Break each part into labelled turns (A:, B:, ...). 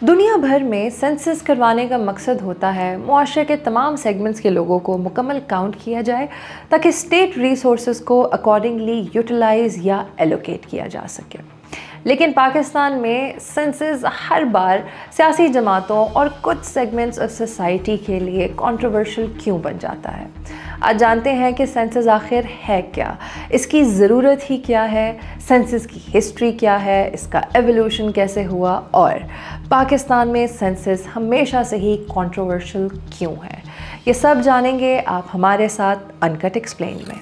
A: दुनिया भर में सेंसस करवाने का मकसद होता है मुआशरे के तमाम सेगमेंट्स के लोगों को मुकम्मल काउंट किया जाए ताकि स्टेट रिसोर्सेज को अकॉर्डिंगली यूटिलाइज या एलोकेट किया जा सके। लेकिन पाकिस्तान में सेंसस हर बार सियासी जमातों और कुछ सेगमेंट्स ऑफ सोसाइटी के लिए कंट्रोवर्शियल क्यों बन जाता है। आज जानते हैं कि सेंसस आखिर है क्या, इसकी ज़रूरत ही क्या है, सेंसस की हिस्ट्री क्या है, इसका एवोल्यूशन कैसे हुआ और पाकिस्तान में सेंसस हमेशा से ही कंट्रोवर्शियल क्यों है। ये सब जानेंगे आप हमारे साथ अनकट एक्सप्लेन में।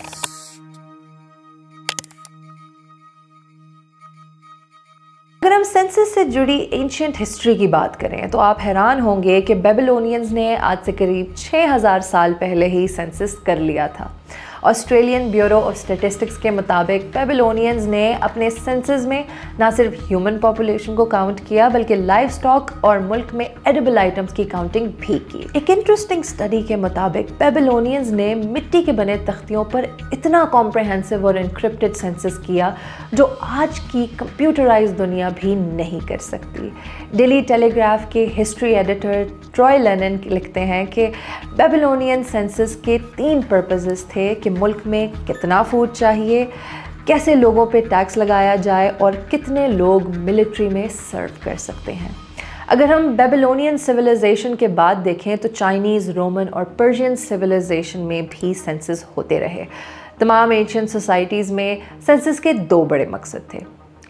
A: अगर हम सेंसस से जुड़ी एंशिएंट हिस्ट्री की बात करें तो आप हैरान होंगे कि बेबीलोनियंस ने आज से करीब 6000 साल पहले ही सेंसस कर लिया था। ऑस्ट्रेलियन ब्यूरो ऑफ स्टैटिस्टिक्स के मुताबिक बेबीलोनियंस ने अपने सेंसस में ना सिर्फ ह्यूमन पॉपुलेशन को काउंट किया बल्कि लाइव स्टॉक और मुल्क में एडिबल आइटम्स की काउंटिंग भी की। एक इंटरेस्टिंग स्टडी के मुताबिक बेबीलोनियंस ने मिट्टी के बने तख्तियों पर इतना कॉम्प्रहेंसिव और एनक्रिप्टेड सेंसस किया जो आज की कंप्यूटराइज्ड दुनिया भी नहीं कर सकती। डेली टेलीग्राफ के हिस्ट्री एडिटर ट्रॉय लेनन लिखते हैं कि बेबीलोनियन सेंसस के 3 पर्पसेस थे कि मुल्क में कितना फूड चाहिए, कैसे लोगों पे टैक्स लगाया जाए और कितने लोग मिलिट्री में सर्व कर सकते हैं। अगर हम बेबीलोनियन सिविलाइजेशन के बाद देखें तो चाइनीज़, रोमन और पर्शियन सिविलाइजेशन में भी सेंसस होते रहे। तमाम एशियन सोसाइटीज़ में सेंसस के 2 बड़े मकसद थे,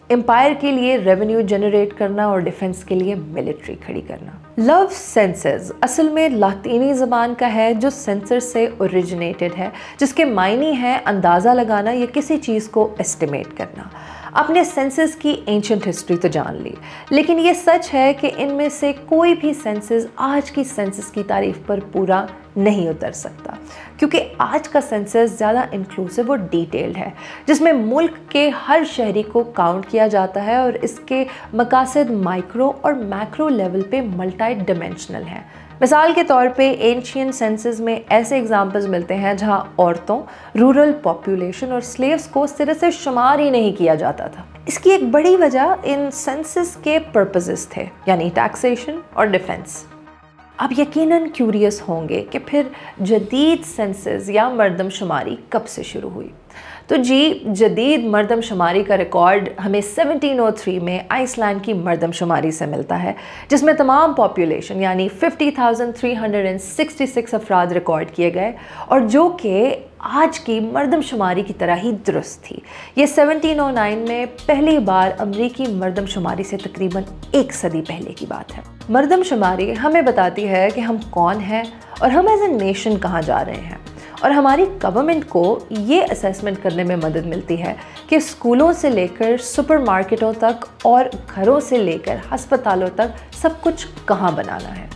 A: एम्पायर के लिए रेवेन्यू जनरेट करना और डिफेंस के लिए मिलिट्री खड़ी करना। लफ्ज़ सेंसस असल में लातीनी ज़बान का है जो सेंसर से ओरिजिनेटेड है, जिसके मायने हैं अंदाज़ा लगाना या किसी चीज़ को एस्टिमेट करना। आपने सेंसस की एंशिएंट हिस्ट्री तो जान ली, लेकिन ये सच है कि इनमें से कोई भी सेंसस आज की सेंसस की तारीफ पर पूरा नहीं उतर सकता, क्योंकि आज का सेंसस ज़्यादा इंक्लूसिव और डिटेल्ड है, जिसमें मुल्क के हर शहरी को काउंट किया जाता है और इसके मकासद माइक्रो और मैक्रो लेवल पे मल्टी डिमेंशनल हैं। मिसाल के तौर पे एंशिएंट सेंसस में ऐसे एग्जाम्पल्स मिलते हैं जहां औरतों, रूरल पॉपुलेशन और स्लेव्स को सिरे से शुमार ही नहीं किया जाता था। इसकी एक बड़ी वजह इन सेंसस के पर्पसेस थे, यानी टैक्सेशन और डिफेंस। आप यकीनन क्यूरियस होंगे कि फिर जदीद सेंसस या मर्दमशुमारी कब से शुरू हुई। तो जी, जदीद मर्दमशुमारी का रिकॉर्ड हमें 1703 में आइसलैंड की मर्दमशुमारी से मिलता है, जिसमें तमाम पॉपुलेशन यानी 50,366 अफराद रिकॉर्ड किए गए और जो कि आज की मर्दमशुमारी की तरह ही दुरुस्त थी। ये 1709 में पहली बार अमरीकी मर्दमशुमारी से तकरीबन 1 सदी पहले की बात है। मर्दमशुमारी हमें बताती है कि हम कौन हैं और हम एज ए नेशन कहाँ जा रहे हैं, और हमारी गवर्नमेंट को ये असेसमेंट करने में मदद मिलती है कि स्कूलों से लेकर सुपरमार्केटों तक और घरों से लेकर अस्पतालों तक सब कुछ कहाँ बनाना है।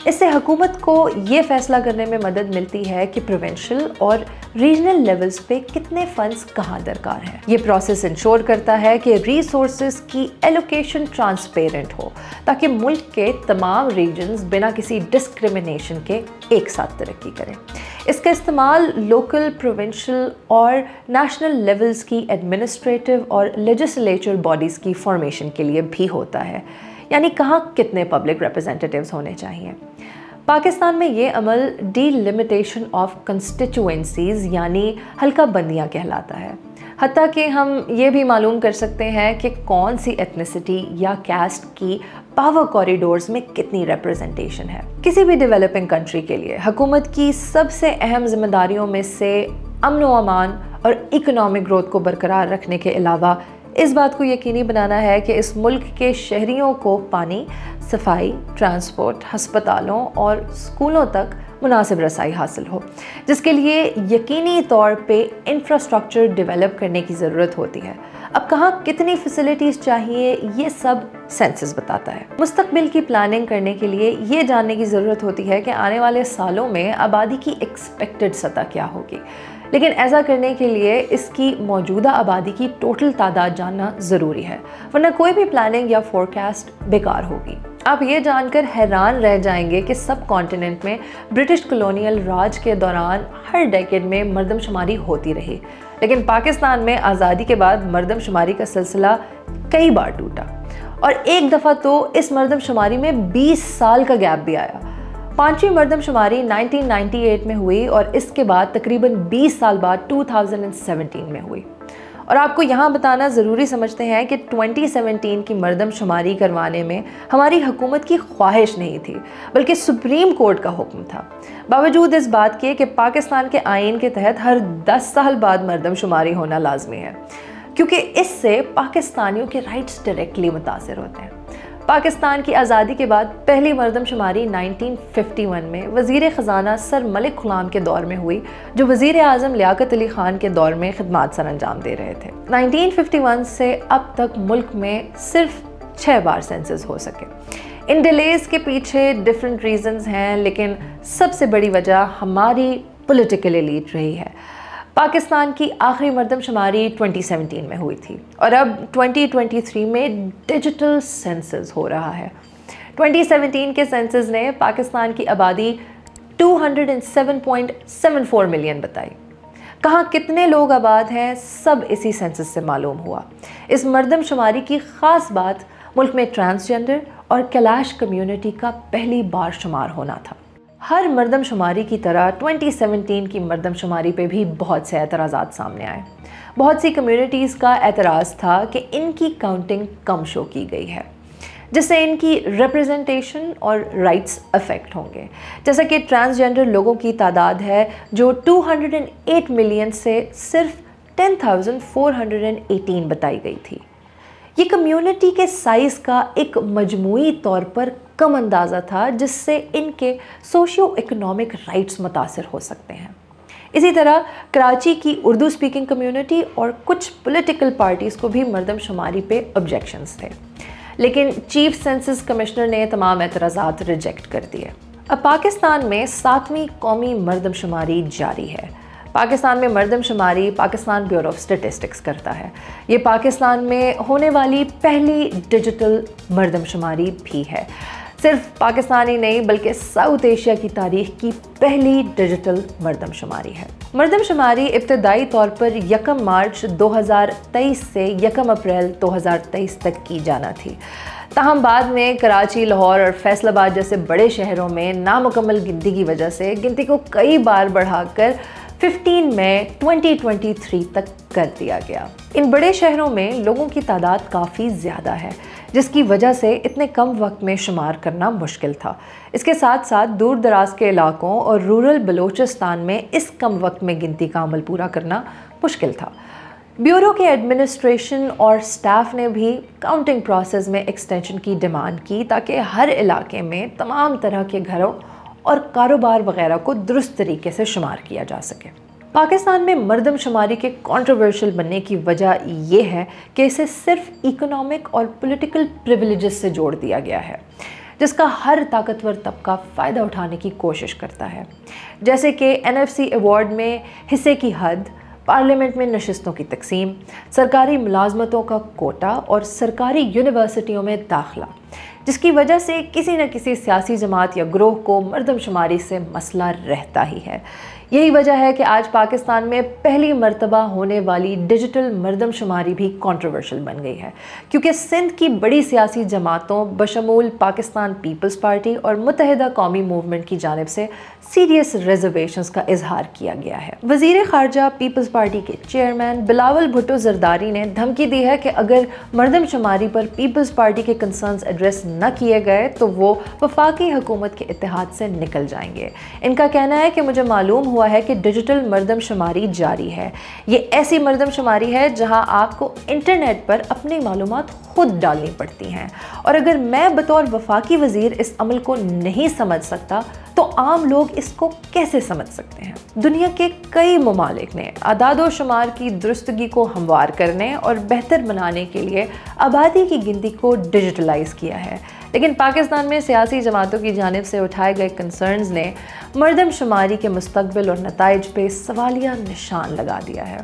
A: इससे हुकूमत को ये फैसला करने में मदद मिलती है कि प्रोविंशियल और रीजनल लेवल्स पे कितने फंड्स कहाँ दरकार हैं। ये प्रोसेस इंश्योर करता है कि रिसोर्सेज की एलोकेशन ट्रांसपेरेंट हो ताकि मुल्क के तमाम रीजन्स बिना किसी डिस्क्रिमिनेशन के एक साथ तरक्की करें। इसका इस्तेमाल लोकल, प्रोविंशियल और नेशनल लेवल्स की एडमिनिस्ट्रेटिव और लेजिस्लेचर बॉडीज़ की फॉर्मेशन के लिए भी होता है, यानी कहाँ कितने पब्लिक रिप्रेजेंटेटिव्स होने चाहिए। पाकिस्तान में ये अमल डिलिमिटेशन ऑफ कंस्टिट्यूएंसीज़ यानी हल्का बंदियाँ कहलाता है। हत्ता कि हम ये भी मालूम कर सकते हैं कि कौन सी एथनिसिटी या कैस्ट की पावर कॉरिडोर्स में कितनी रिप्रेजेंटेशन है। किसी भी डेवलपिंग कंट्री के लिए हुकूमत की सबसे अहम जिम्मेदारियों में से अमन व अमान और इकोनॉमिक ग्रोथ को बरकरार रखने के अलावा इस बात को यकीनी बनाना है कि इस मुल्क के शहरियों को पानी, सफाई, ट्रांसपोर्ट, हस्पतालों और स्कूलों तक मुनासिब रसाई हासिल हो, जिसके लिए यकीनी तौर पे इंफ्रास्ट्रक्चर डेवलप करने की ज़रूरत होती है। अब कहाँ कितनी फैसिलिटीज़ चाहिए ये सब सेंसस बताता है। मुस्तकबिल की प्लानिंग करने के लिए ये जानने की ज़रूरत होती है कि आने वाले सालों में आबादी की एक्सपेक्टेड सतह क्या होगी, लेकिन ऐसा करने के लिए इसकी मौजूदा आबादी की टोटल तादाद जानना ज़रूरी है, वरना कोई भी प्लानिंग या फोरकास्ट बेकार होगी। आप ये जानकर हैरान रह जाएंगे कि सब कॉन्टिनेंट में ब्रिटिश कॉलोनियल राज के दौरान हर डेकेड में मर्दमशुमारी होती रही, लेकिन पाकिस्तान में आज़ादी के बाद मर्दमशुमारी का सिलसिला कई बार टूटा اور ایک دفعہ تو اس مردم شماری میں 20 سال کا گیپ بھی آیا۔ 5ویں مردم شماری 1998 میں ہوئی اور اس کے بعد تقریباً 20 سال بعد 2017 میں ہوئی۔ اور آپ کو یہاں بتانا ضروری سمجھتے ہیں کہ 2017 کی مردم شماری کروانے میں ہماری حکومت کی خواہش نہیں تھی، بلکہ سپریم کورٹ کا حکم تھا، باوجود اس بات کے کہ پاکستان کے آئین کے تحت ہر 10 سال بعد مردم شماری ہونا لازمی ہے، کیونکہ اس سے پاکستانیوں کے رائٹس ڈائریکٹلی متاثر ہوتے ہیں۔ پاکستان کی آزادی کے بعد پہلی مردم شماری 1951 میں وزیر خزانہ سر ملک غلام کے دور میں ہوئی، جو وزیر اعظم لیاقت علی خان کے دور میں خدمات سر انجام دے رہے تھے۔ 1951 سے اب تک ملک میں صرف 6 بار سینسس ہو سکے۔ ان ڈیلیز کے پیچھے ڈیفرنٹ ریزنز ہیں، لیکن سب سے بڑی وجہ ہماری پولیٹیکل ایلیٹ رہی ہے۔ پاکستان کی آخری مردم شماری 2017 میں ہوئی تھی اور اب 2023 میں ڈیجیٹل سینسس ہو رہا ہے۔ 2017 کے سینسس نے پاکستان کی آبادی 207.74 ملین بتائی۔ کہاں کتنے لوگ آباد ہیں سب اسی سینسس سے معلوم ہوا۔ اس مردم شماری کی خاص بات ملک میں ٹرانسجنڈر اور کیلاش کمیونٹی کا پہلی بار شمار ہونا تھا۔ ہر مردم شماری کی طرح 2017 کی مردم شماری پہ بھی بہت سے اعتراضات سامنے آئے۔ بہت سی کمیونٹیز کا اعتراض تھا کہ ان کی کاؤنٹنگ کم شو کی گئی ہے، جس سے ان کی ریپریزنٹیشن اور رائٹس افیکٹ ہوں گے، جیسا کہ ٹرانسجنڈر لوگوں کی تعداد ہے جو 208 ملین سے صرف 10,418 بتائی گئی تھی۔ یہ کمیونٹی کے سائز کا ایک مجموعی طور پر کم اندازہ تھا، جس سے ان کے سوشیو اکنامک رائٹس متاثر ہو سکتے ہیں۔ اسی طرح کراچی کی اردو سپیکنگ کمیونٹی اور کچھ پولیٹیکل پارٹیز کو بھی مردم شماری پہ آبجیکشنز تھے، لیکن چیف سینسس کمشنر نے تمام اعتراضات ریجیکٹ کر دیے۔ اب پاکستان میں 7ویں قومی مردم شماری جاری ہے۔ پاکستان میں مردم شماری پاکستان بیورو آف اسٹیٹسٹکس کرتا ہے۔ یہ پاکستان میں ہونے والی پہلی ڈیجیٹل مردم شماری بھی ہے۔ صرف پاکستان ہی نہیں بلکہ ساؤتھ ایشیا کی تاریخ کی پہلی ڈیجیٹل مردم شماری ہے۔ مردم شماری ابتدائی طور پر 1 مارچ 2023 سے 1 اپریل 2023 تک کی جانا تھی، تاہم بعد میں کراچی، لاہور اور فیصل آباد جیسے بڑے شہروں میں نامکمل گنتی کی وجہ سے گنتی کو کئی بار بڑھا کر 15 مئی 2023 تک کر دیا گیا۔ ان بڑے شہروں میں لوگوں کی تعداد کافی زیادہ ہے، جس کی وجہ سے اتنے کم وقت میں شمار کرنا مشکل تھا۔ اس کے ساتھ ساتھ دور دراز کے علاقوں اور رورل بلوچستان میں اس کم وقت میں گنتی کا عمل پورا کرنا مشکل تھا۔ بیورو کے ایڈمنسٹریشن اور سٹاف نے بھی کاؤنٹنگ پروسیس میں ایکسٹینشن کی ڈیمانڈ کی تاکہ ہر علاقے میں تمام طرح کے گھروں اور کاروبار وغیرہ کو درست طریقے سے شمار کیا جا سکے۔ پاکستان میں مردم شماری کے کنٹروورشل بننے کی وجہ یہ ہے کہ اسے صرف اکنامک اور پولیٹیکل پریویلیجز سے جوڑ دیا گیا ہے، جس کا ہر طاقتور طبقہ فائدہ اٹھانے کی کوشش کرتا ہے، جیسے کہ NFC ایوارڈ میں حصے کی حد، پارلیمنٹ میں نشستوں کی تقسیم، سرکاری ملازمتوں کا کوٹا اور سرکاری یونیورسٹیوں میں داخلہ، جس کی وجہ سے کسی نہ کسی سیاسی جماعت یا گروہ کو مردم شماری سے مسئلہ رہتا ہی ہے۔ یہی وجہ ہے کہ آج پاکستان میں پہلی مرتبہ ہونے والی ڈیجیٹل مردم شماری بھی کنٹروورشل بن گئی ہے، کیونکہ سندھ کی بڑی سیاسی جماعتوں بشمول پاکستان پیپلز پارٹی اور متحدہ قومی موومنٹ کی جانب سے سیریس ریزرویشنز کا اظہار کیا گیا ہے۔ وزیر خارجہ پیپلز پارٹی کے چیئرمین بلاول بھٹو زرداری نے دھمکی دی ہے کہ اگر مردم شماری پر پیپلز پارٹی کے کنسرنز ایڈریس نہ کیے گئے تو وہ وفاقی حکومت کے اتحاد سے نکل جائیں گے۔ ان کا کہنا ہے کہ مجھے معلوم ہوا ہے کہ ڈیجیٹل مردم شماری جاری ہے۔ یہ ایسی مردم شماری ہے جہاں آپ کو انٹرنیٹ پر اپنی معلومات خود ڈالنی پڑتی ہیں، اور اگر میں بطور وفاقی وزیر اس عمل کو نہیں سمجھ سکتا تو عام لوگ اس کو کیسے سمجھ سکتے ہیں؟ دنیا کے کئی ممالک نے اعداد و شمار کی درستگی کو ہموار کرنے اور بہتر بنانے کے لیے آبادی کی گنتی کو ڈیجیٹلائز کیا ہے، لیکن پاکستان میں سیاسی جماعتوں کی جانب سے اٹھائے گئے کنسرنز نے مردم شماری کے مستقبل اور نتائج پہ سوالیہ نشان لگا دیا ہے۔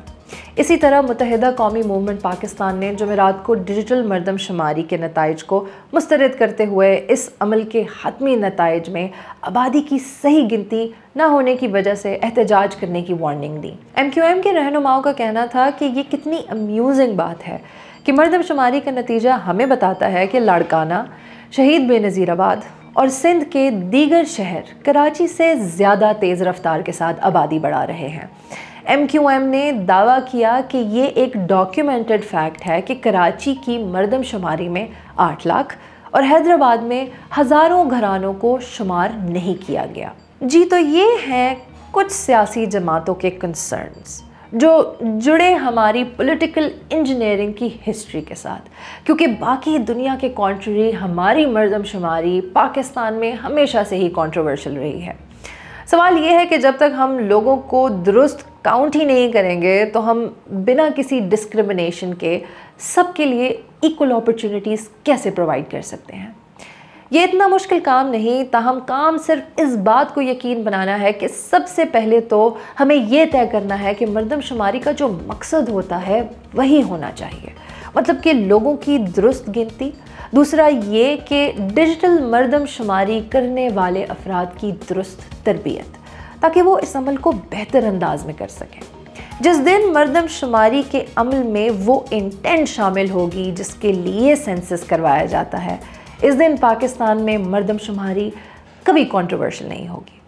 A: اسی طرح متحدہ قومی موومنٹ پاکستان نے جمعرات کو ڈیجیٹل مردم شماری کے نتائج کو مسترد کرتے ہوئے اس عمل کے حتمی نتائج میں آبادی کی صحیح گنتی نہ ہونے کی وجہ سے احتجاج کرنے کی وارننگ دی۔ MQM کے رہنماؤں کا کہنا تھا کہ یہ کتنی امیوزنگ بات ہے कि मर्दमशुमारी का नतीजा हमें बताता है कि लाड़काना, शहीद बेनज़ीर आबाद और सिंध के दीगर शहर कराची से ज़्यादा तेज़ रफ्तार के साथ आबादी बढ़ा रहे हैं। MQM ने दावा किया कि ये एक डॉक्यूमेंटेड फैक्ट है कि कराची की मर्दमशुमारी में 8 लाख और हैदराबाद में हज़ारों घरानों को शुमार नहीं किया गया। जी, तो ये हैं कुछ सियासी जमातों के कंसर्न्स जो जुड़े हमारी पॉलिटिकल इंजीनियरिंग की हिस्ट्री के साथ, क्योंकि बाकी दुनिया के कॉन्ट्ररी हमारी मर्दमशुमारी पाकिस्तान में हमेशा से ही कंट्रोवर्शियल रही है। सवाल ये है कि जब तक हम लोगों को दुरुस्त काउंट ही नहीं करेंगे तो हम बिना किसी डिस्क्रिमिनेशन के सबके लिए इक्वल अपॉर्चुनिटीज़ कैसे प्रोवाइड कर सकते हैं। ये इतना मुश्किल काम नहीं, ताहम काम सिर्फ इस बात को यकीन बनाना है कि सबसे पहले तो हमें ये तय करना है कि मर्दमशुमारी का जो मकसद होता है वही होना चाहिए, मतलब कि लोगों की दुरुस्त गिनती। दूसरा ये कि डिजिटल मर्दमशुमारी करने वाले अफराद की दुरुस्त तरबियत, ताकि वो इस अमल को बेहतर अंदाज में कर सकें। जिस दिन मर्दमशुमारी के अमल में वो इंटेंट शामिल होगी जिसके लिए सेंसस करवाया जाता है, इस दिन पाकिस्तान में मर्दमशुमारी कभी कंट्रोवर्शियल नहीं होगी।